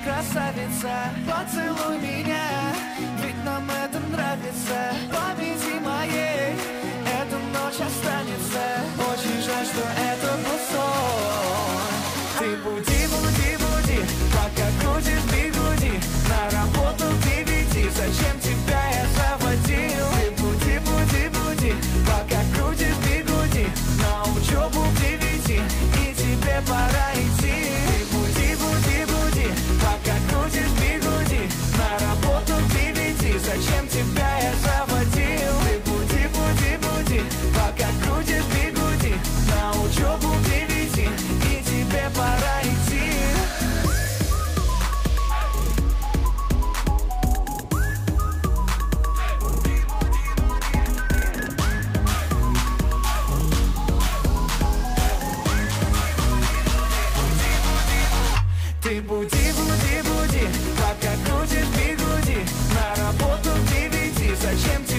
красавица, поцелуй меня, ведь нам это нравится. Победи моей, эта ночь останется. Очень жаль, что это был сон. Ты буди, буди, буди, пока крутишь бигуди. На работу к 9, зачем тебя я заводил? Ты буди, буди, буди, пока крутишь бигуди. На учебу к 9, и тебе пора идти. Ты буди, буди, буди, пока крутишь бигуди. На работу к 9, зачем тебя я заводил? Ты буди, буди, буди, пока крутишь бигуди. На учебу к 9, и тебе пора идти. Ты буди, буди, буди, пока крутишь бигуди. На работу к 9, зачем тебе